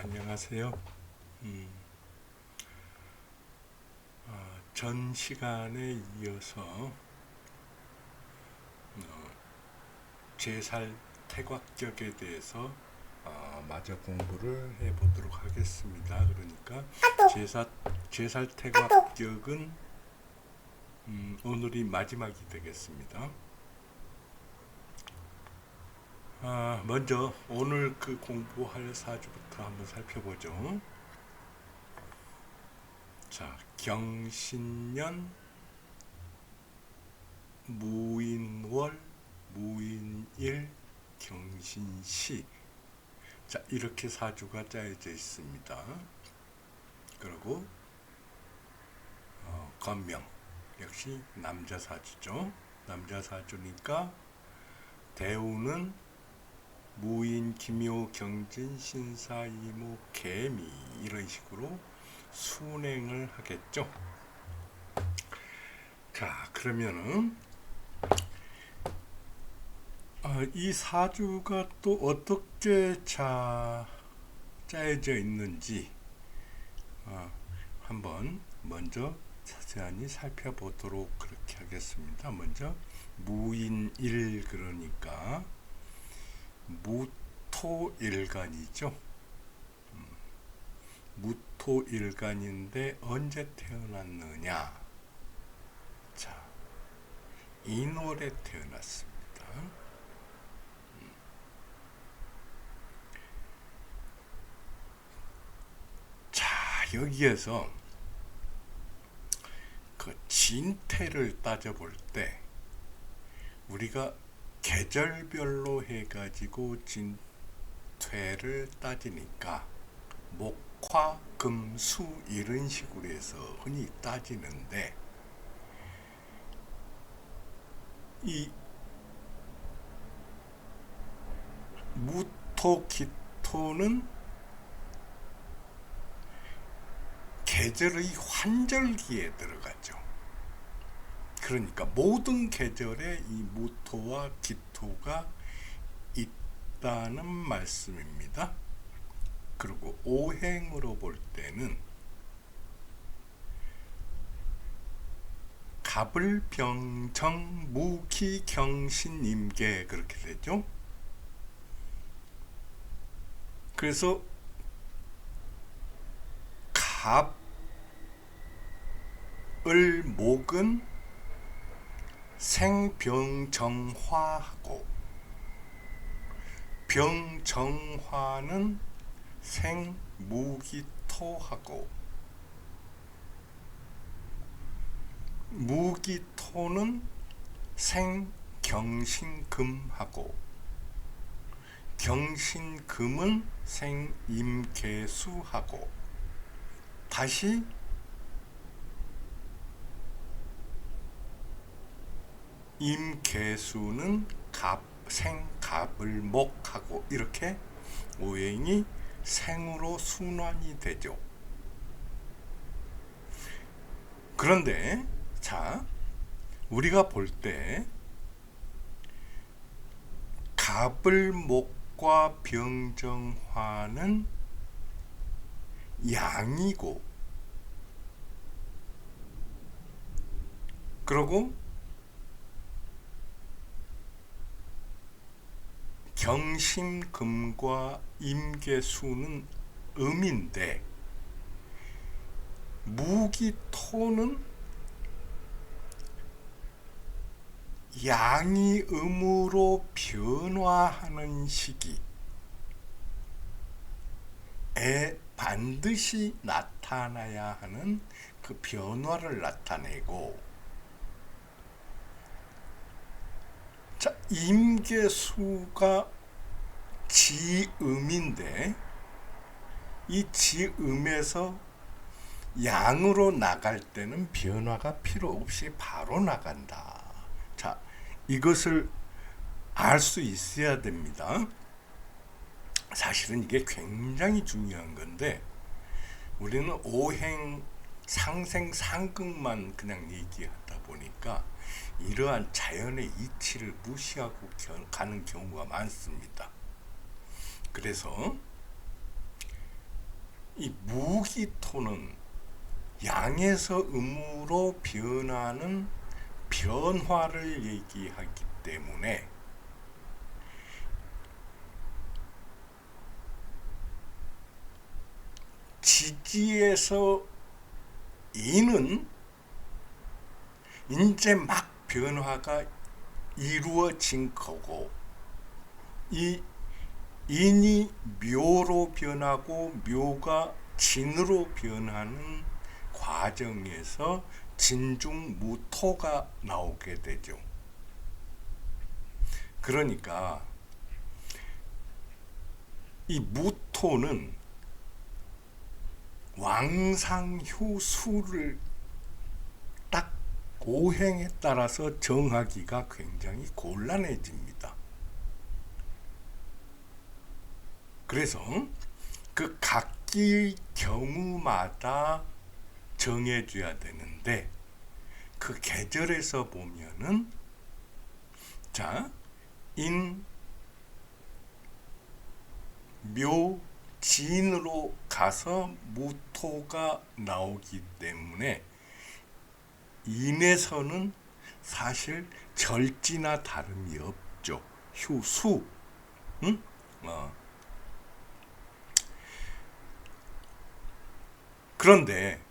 안녕하세요. 전 시간에 이어서 제살 태곽격에 대해서 마저 공부를 해보도록 하겠습니다. 그러니까 제살 태곽격은 오늘이 마지막이 되겠습니다. 먼저 오늘 그 공부할 사주부터 한번 살펴보죠. 자, 경신년 무인월 무인일 경신시. 자, 이렇게 사주가 짜여져 있습니다. 그리고 건명 역시 남자 사주죠. 남자 사주니까 대우는 무인, 기묘, 경진, 신사, 이무, 개미 이런 식으로 순행을 하겠죠. 자, 그러면은 이 사주가 또 어떻게 짜여져 있는지 한번 먼저 자세히 살펴보도록 그렇게 하겠습니다. 먼저 무인일, 그러니까 무토일간이죠. 무토일간인데 언제 태어났느냐? 자, 인월에 태어났습니다. 자, 여기에서 그 진태를 따져볼 때 우리가 계절별로 해가지고 진퇴를 따지니까 목화, 금, 수 이런 식으로 해서 흔히 따지는데, 이 무토, 기토는 계절의 환절기에 들어가죠. 그러니까 모든 계절에 이 무토와 기토가 있다는 말씀입니다. 그리고 오행으로 볼 때는 갑을, 병정, 무기, 경신, 임계 그렇게 되죠. 그래서 갑을 목은 생병정화하고 병정화는 생무기토하고 무기토는 생경신금하고 경신금은 생임계수하고 다시 임계수는 생갑을 목하고 이렇게 오행이 생으로 순환이 되죠. 그런데 자, 우리가 볼 때 갑을 목과 병정화는 양이고, 그리고 경신금과 임계수는 음인데 무기토는 양이 음으로 변화하는 시기에 반드시 나타나야 하는 그 변화를 나타내고, 자, 임계수가 지음인데 이 지음에서 양으로 나갈 때는 변화가 필요 없이 바로 나간다. 자, 이것을 알 수 있어야 됩니다. 사실은 이게 굉장히 중요한 건데 우리는 오행, 상생, 상극만 그냥 얘기하다 보니까 이러한 자연의 이치를 무시하고 가는 경우가 많습니다. 그래서 이 무기토는 양에서 음으로 변하는 변화를 얘기하기 때문에 지지에서 이는 이제 막 변화가 이루어진 거고, 이 인이 묘로 변하고 묘가 진으로 변하는 과정에서 진중무토가 나오게 되죠. 그러니까 이 무토는 왕상효수를 딱 오행에 따라서 정하기가 굉장히 곤란해집니다. 그래서 그 각기 경우마다 정해줘야 되는데, 그 계절에서 보면은 자, 인, 묘, 진으로 가서 무토가 나오기 때문에 인에서는 사실 절지나 다름이 없죠. 휴수, 응? 그런데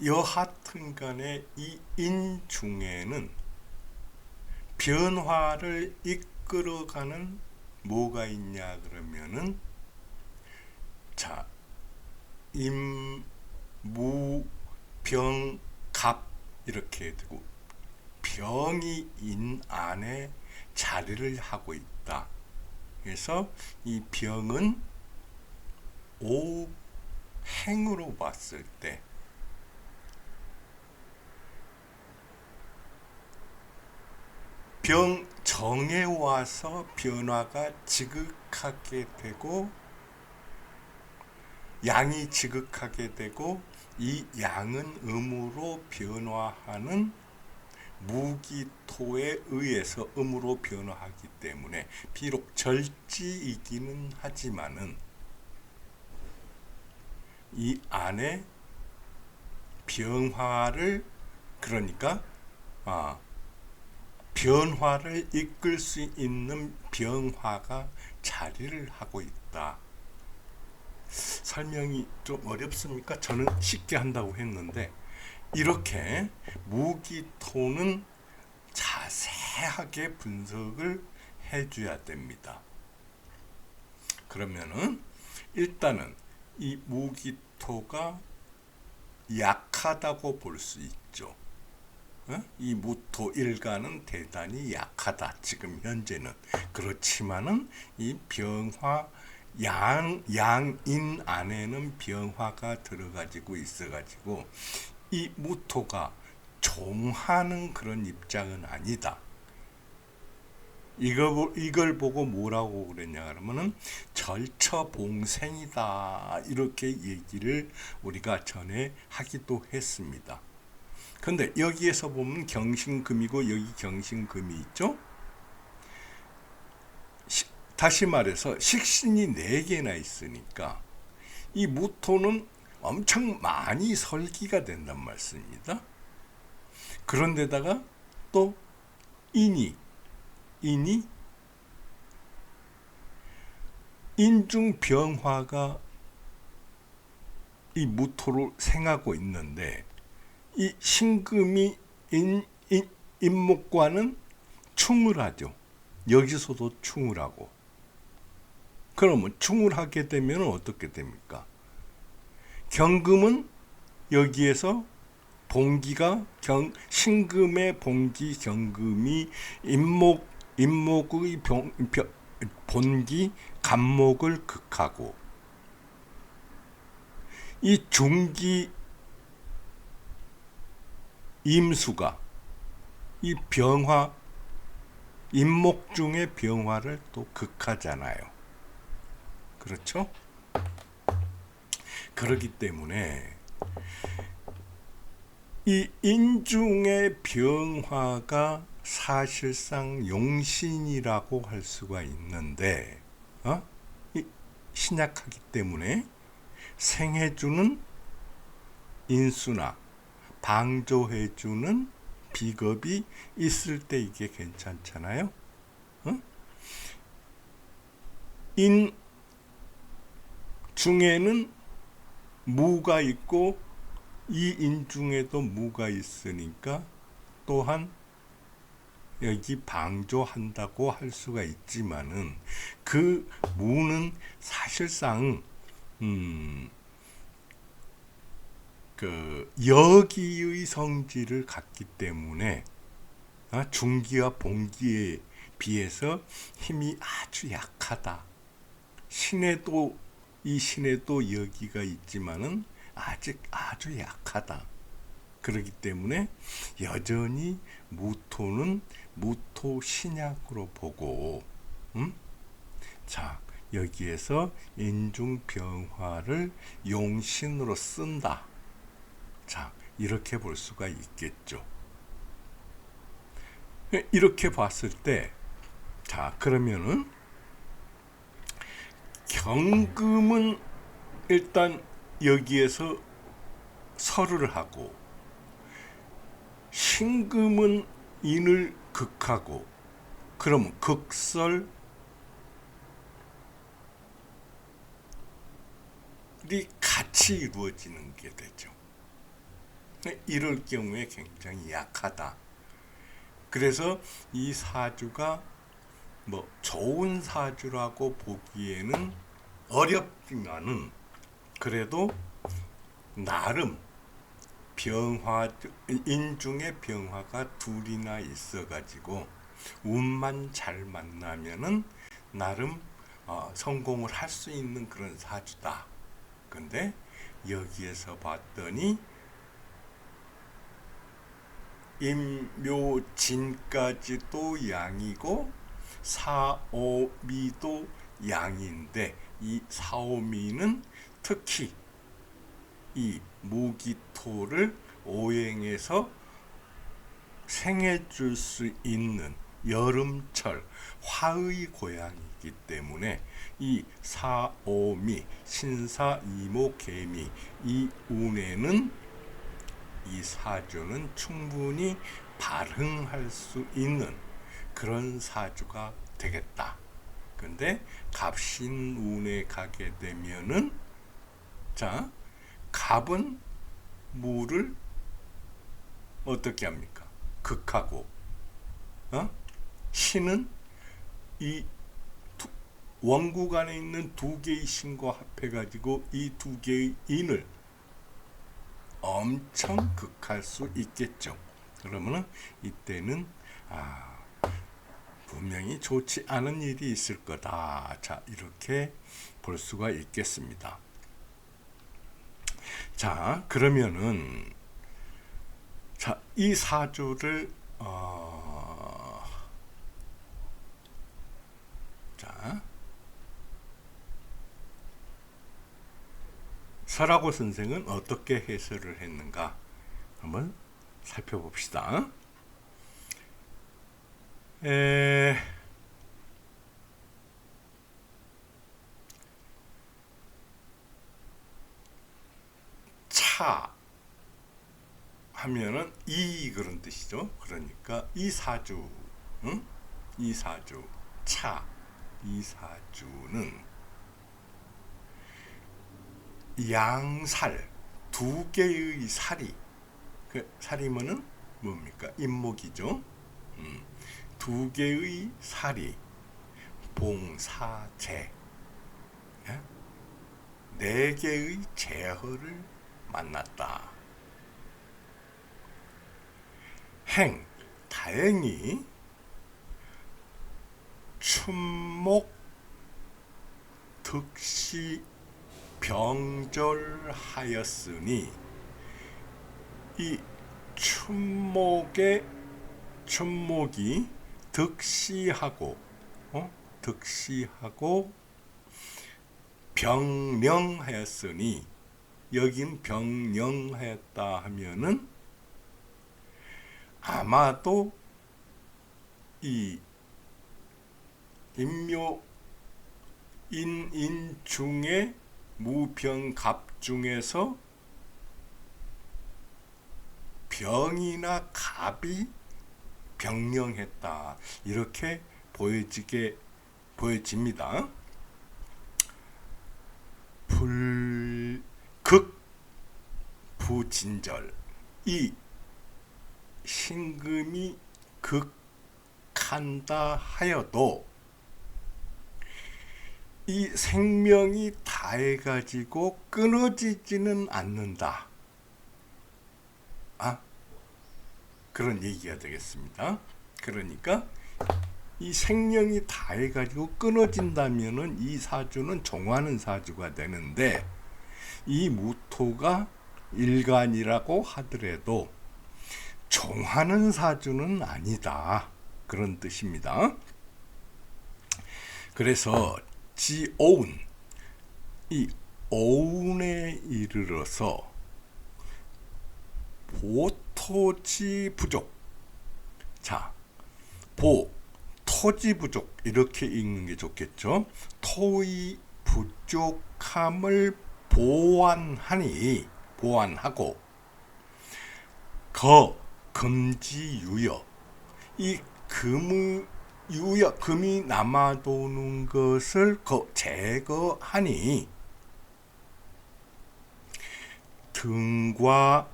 여하튼 간에 이 인 중에는 변화를 이끌어가는 뭐가 있냐 그러면은, 자, 임, 무, 병, 갑 이렇게 되고, 병이 인 안에 자리를 하고 있다. 그래서 이 병은 오행으로 봤을 때 병 정에 와서 변화가 지극하게 되고, 양이 지극하게 되고, 이 양은 음으로 변화하는 무기토에 의해서 음으로 변화하기 때문에 비록 절지이기는 하지만은 이 안에 변화를, 그러니까 변화를 이끌 수 있는 병화가 자리를 하고 있다. 설명이 좀 어렵습니까? 저는 쉽게 한다고 했는데, 이렇게 무기토는 자세하게 분석을 해줘야 됩니다. 그러면은 일단은 이 무기토가 약하다고 볼 수 있죠. 이 무토 일간은 대단히 약하다. 지금 현재는. 그렇지만은 이 병화 양인 안에는 병화가 들어가지고 있어가지고 이 무토가 종하는 그런 입장은 아니다. 이걸 보고 뭐라고 그랬냐 그러면은 절처봉생이다, 이렇게 얘기를 우리가 전에 하기도 했습니다. 근데 여기에서 보면 경신금이고 여기 경신금이 있죠. 다시 말해서 식신이 4개나 있으니까 이 무토는 엄청 많이 설기가 된단 말씀입니다. 그런데다가 또 인이 인중병화가 이 무토를 생하고 있는데, 이 신금이 인목과는 충을 하죠. 여기서도 충을 하고. 그러면 충을 하게 되면 어떻게 됩니까? 경금은 여기에서 봉기가 신금의 봉기 경금이 인목의 본기 간목을 극하고, 이 중기 임수가 이 병화 인목 중의 병화를 또 극하잖아요. 그렇죠? 그렇기 때문에 이 인중의 병화가 사실상 용신이라고 할 수가 있는데, 신약하기 때문에 생해주는 인수나 방조해주는 비겁이 있을 때 이게 괜찮잖아요. 응? 인 중에는 무가 있고 이 인 중에도 무가 있으니까 또한 여기 방조한다고 할 수가 있지만은 그 무는 사실상 그 여기의 성질을 갖기 때문에 중기와 봉기에 비해서 힘이 아주 약하다. 신에도 이 신에도 여기가 있지만은 아직 아주 약하다. 그렇기 때문에 여전히 무토는 무토 신약으로 보고, 자 여기에서 인중병화를 용신으로 쓴다. 자 이렇게 볼 수가 있겠죠. 이렇게 봤을 때, 자 그러면은 경금은 일단 여기에서 설을 하고, 신금은 인을 극하고, 그러면 극설이 같이 이루어지는 게 되죠. 이럴 경우에 굉장히 약하다. 그래서 이 사주가 뭐 좋은 사주라고 보기에는 어렵지만은 그래도 나름 병화, 인중에 병화가 둘이나 있어가지고 운만 잘 만나면은 나름 성공을 할 수 있는 그런 사주다. 근데 여기에서 봤더니 임묘진까지도 양이고 사오미도 양인데, 이 사오미는 특히 이 무기토를 오행해서 생해줄 수 있는 여름철 화의 고향이기 때문에 이 사오미, 신사, 이모, 개미 이 운에는 이 사주는 충분히 발흥할 수 있는 그런 사주가 되겠다. 근데 갑신운에 가게 되면은, 자 갑은 무를 어떻게 합니까? 극하고, 신은 이 원국 안에 있는 두 개의 신과 합해가지고 이 두 개의 인을 엄청 극할 수 있겠죠. 그러면은 이때는 분명히 좋지 않은 일이 있을 거다. 자 이렇게 볼 수가 있겠습니다. 자 그러면은 자 이 사주를 자 설하고 선생은 어떻게 해설을 했는가 한번 살펴봅시다. 차 하면은 이 그런 뜻이죠. 그러니까 이 사주, 이 사주 차, 이 사주는 양살 두 개의 살이, 그 살이면은 뭡니까? 임목이죠. 두 개의 살이 봉사재, 네 개의 재허를 만났다. 행, 다행히 춘목 득시 병절하였으니, 이 춘목이 득시하고 병령하였으니, 여긴 병령하였다 하면은 아마도 이 인묘 인인 중에 무병갑 중에서 병이나 갑이 병령했다. 이렇게 보여집니다. 부진절, 이 신금이 극한다 하여도 이 생명이 다해가지고 끊어지지는 않는다. 그런 얘기가 되겠습니다. 그러니까 이 생명이 다해가지고 끊어진다면은 이 사주는 종하는 사주가 되는데, 이 무토가 일간이라고 하더라도 종하는 사주는 아니다. 그런 뜻입니다. 그래서 지오운, 이 오운에 이르러서 보토지 부족. 자, 토지 부족 이렇게 읽는 게 좋겠죠. 토의 부족함을 보완하고 금지유여, 이 금이 남아도는 것을 제거하니 등과하였고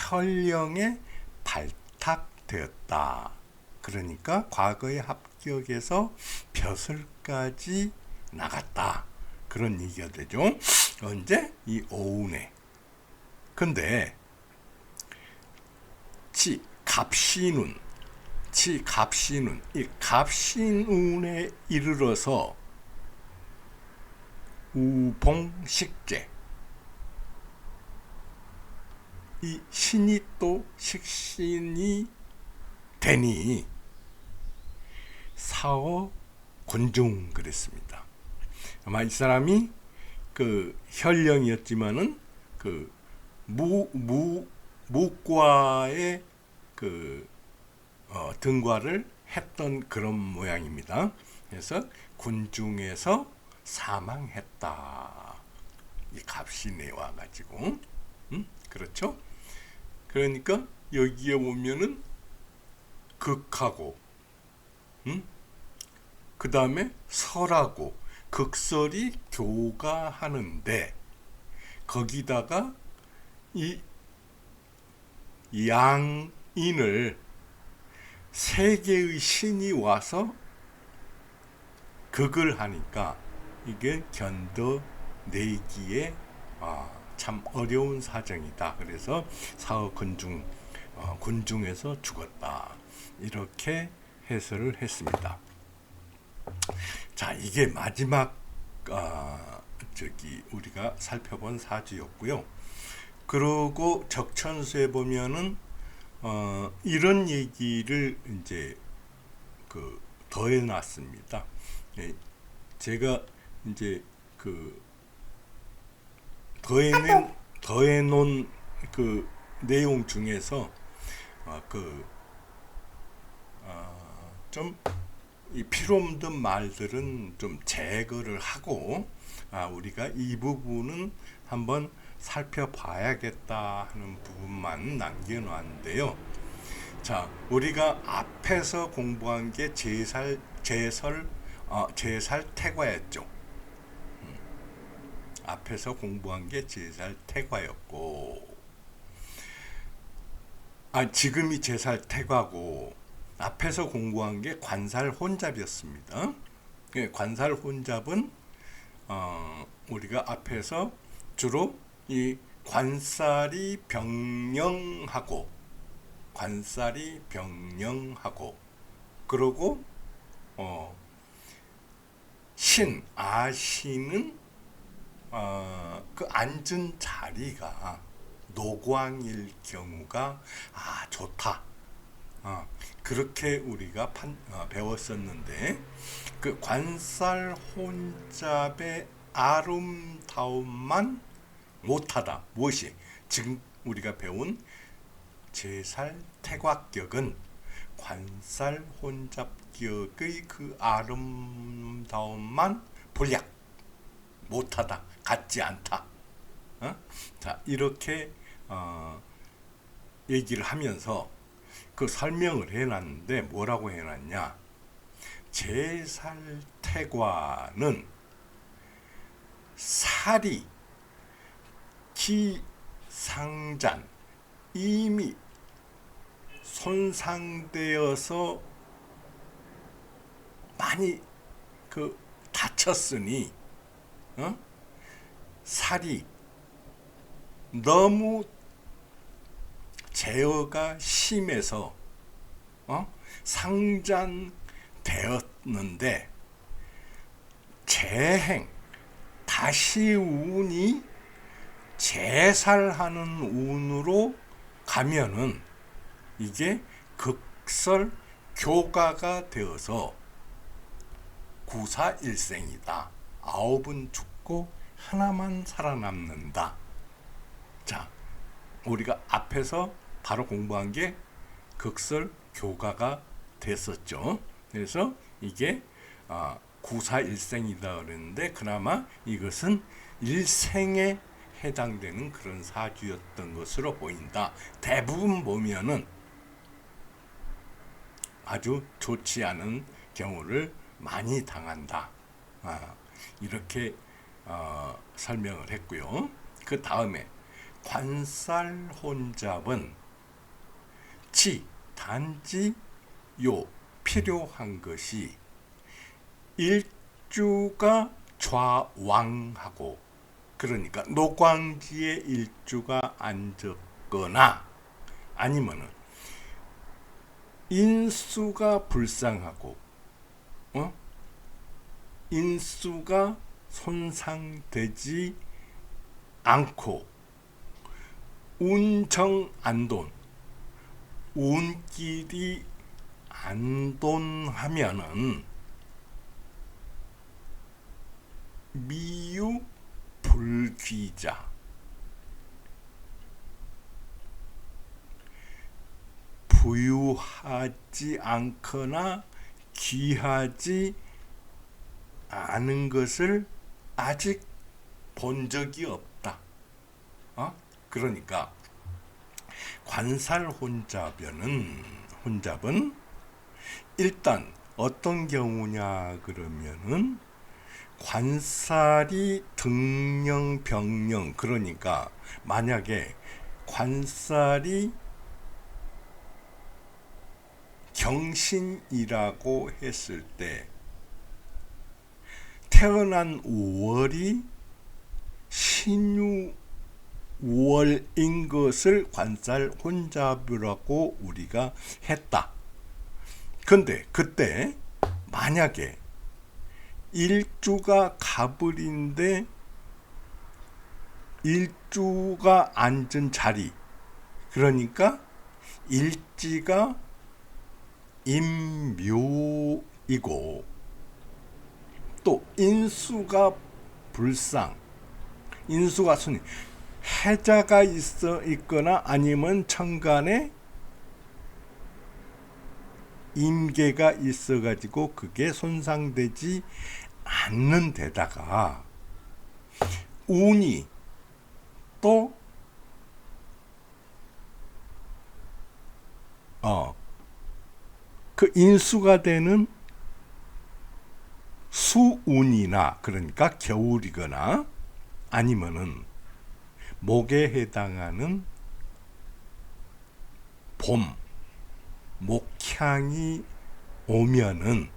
혈령에 발탁되었다. 그러니까 과거에 합격해서 벼슬까지 나갔다. 그런 얘기가 되죠. 언제? 이 오운에. 근데 갑신운, 이 갑신운에 이르러서 우봉식재, 이 신이 또 식신이 되니 사어 곤중 그랬습니다. 아마 이 사람이 그 혈령이었지만은 그 무과의 그 등과를 했던 그런 모양입니다. 그래서 군중에서 사망했다. 이 갑신에 와가지고, 그렇죠? 그러니까 여기에 보면은 극하고, 그 다음에 설하고 극설이 교가하는데, 거기다가 이 양인을 세 개의 신이 와서 극을 하니까 이게 견뎌내기에 참 어려운 사정이다. 그래서 사어 군중에서 죽었다. 이렇게 해설을 했습니다. 자, 이게 마지막 우리가 살펴본 사주였고요. 그리고 적천수에 보면은 이런 얘기를 이제 더해놨습니다. 제가 이제 더해놓은 그 내용 중에서 좀 이 필요 없는 말들은 좀 제거를 하고 우리가 이 부분은 한번 살펴봐야겠다 하는 부분만 남겨놨는데요. 자, 우리가 앞에서 공부한 게 제살태과였죠. 앞에서 공부한 게 제살태과였고, 지금이 제살태과고, 앞에서 공부한 게 관살혼잡이었습니다. 관살혼잡은 우리가 앞에서 주로 이 관살이 병령하고 그리고 아신은 그 앉은 자리가 노광일 경우가 좋다. 그렇게 우리가 배웠었는데, 그 관살혼잡의 아름다움만 못하다. 무엇이? 지금 우리가 배운 제살태곽격은 관살 혼잡기역의 그 아름다움만 불약 못하다, 같지 않다. 자, 이렇게 얘기를 하면서 그 설명을 해놨는데 뭐라고 해놨냐? 제살태과는 살이 기상잔 이미 손상되어서 많이 다쳤으니 살이 너무 제어가 심해서 상잔되었는데 재행 다시 운이 재살하는 운으로 가면은 이게 극설 교가가 되어서 구사일생이다. 9은 죽고 하나만 살아남는다. 자, 우리가 앞에서 바로 공부한 게 극설 교가가 됐었죠. 그래서 이게 구사일생이다 그랬는데 그나마 이것은 일생에 해당되는 그런 사주였던 것으로 보인다. 대부분 보면은 아주 좋지 않은 경우를 많이 당한다. 이렇게 설명을 했고요. 그 다음에 관살혼잡은 단지 필요한 것이 일주가 좌왕하고, 그러니까 노광지에 일주가 앉았거나 아니면은 인수가 불상하고 인수가 손상되지 않고 운정안돈 운길이 안돈하면은 미유 불귀자 부유하지 않거나 귀하지 않은 것을 아직 본 적이 없다. 그러니까 관살 혼잡은 일단 어떤 경우냐 그러면은 관살이 등령 병령, 그러니까 만약에 관살이 경신이라고 했을 때 태어난 5월이 신유월인 것을 관살 혼잡이라고 우리가 했다. 근데 그때 만약에 일주가 갑을인데 일주가 앉은 자리, 그러니까 일지가 임묘이고 또 인수가 불상, 인수가 순이 해자가 있거나 아니면 천간에 임계가 있어가지고 그게 손상되지 않는 데다가 운이 또 그 인수가 되는 수운이나, 그러니까 겨울이거나 아니면은 목에 해당하는 봄, 목향이 오면은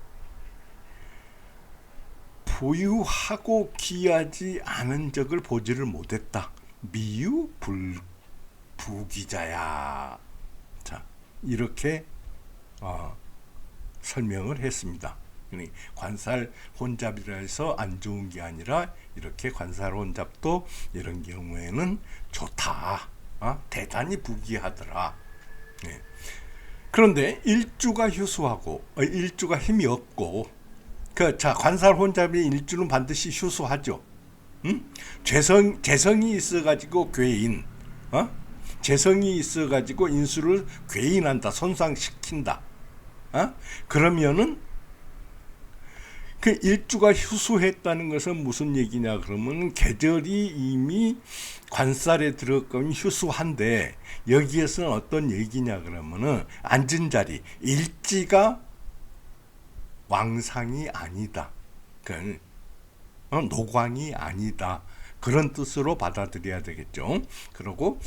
부유하고 귀하지 않은 적을 보지를 못했다. 미유 부기자야. 자, 이렇게 설명을 했습니다. 관살 혼잡이라 해서 안 좋은 게 아니라 이렇게 관살 혼잡도 이런 경우에는 좋다. 대단히 부귀하더라. 네. 그런데 일주가 휴수하고 일주가 힘이 없고 자, 관살 혼잡이 일주는 반드시 휴수하죠. 재성이 있어가지고 괴인, 재성이 있어가지고 인수를 괴인한다, 손상시킨다. 그러면은 그 일주가 휴수했다는 것은 무슨 얘기냐 그러면 계절이 이미 관살에 들어가면 휴수한데 여기에서는 어떤 얘기냐 그러면은 앉은 자리 일지가 왕상이 아니다. 그 노광이 아니다. 그런 뜻으로 받아들여야 되겠죠. 그리고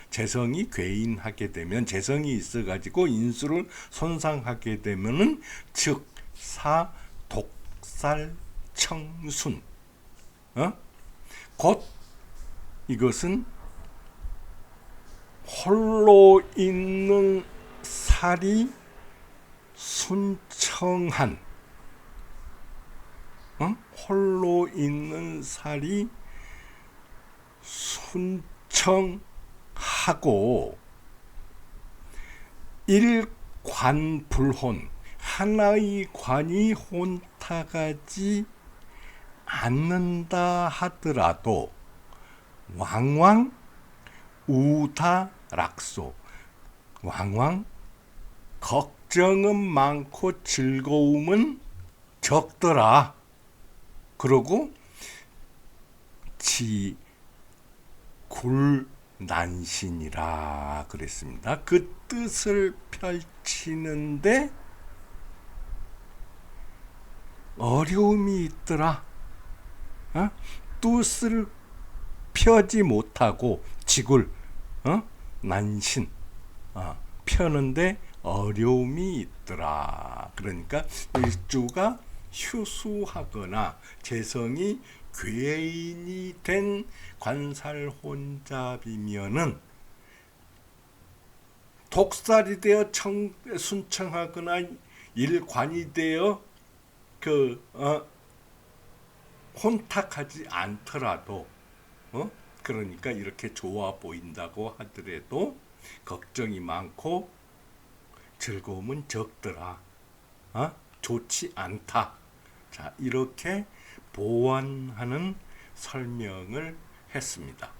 재성이 괴인하게 되면 재성이 있어가지고 인수를 손상하게 되면은 즉 사 독살 청순 곧 이것은 홀로 있는 살이 순청한 홀로 있는 살이 순청하고 일관불혼 하나의 관이 혼탁하지 않는다 하더라도 왕왕 우다락소 왕왕 걱정은 많고 즐거움은 적더라. 그러고 지굴난신이라 그랬습니다. 그 뜻을 펼치는데 어려움이 있더라. 뜻을 펴지 못하고 지굴 난신 펴는데 어려움이 있더라. 그러니까 일주가 휴수하거나 재성이 괴인이 된 관살혼잡이면은 독살이 되어 순청하거나 일관이 되어 혼탁하지 않더라도 그러니까 이렇게 좋아 보인다고 하더라도 걱정이 많고 즐거움은 적더라. 좋지 않다. 자, 이렇게 보완하는 설명을 했습니다.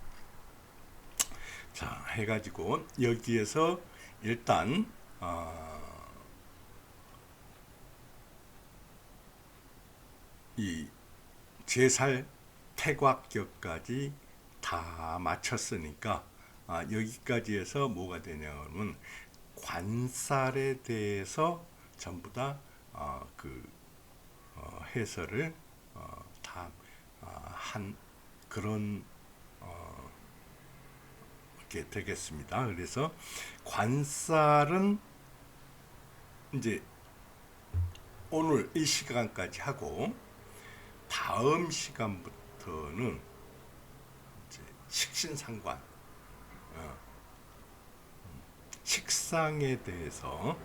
자, 해가지고 여기에서 일단 이 제살 태곽격까지 다 마쳤으니까 여기까지 해서 뭐가 되냐면 관살에 대해서 전부 다 해설을 다 한 그런 게 되겠습니다. 그래서 관살은 이제 오늘 이 시간까지 하고 다음 시간부터는 이제 식신상관 식상에 대해서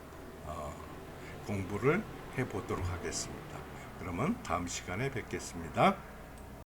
공부를 해보도록 하겠습니다. 그러면 다음 시간에 뵙겠습니다.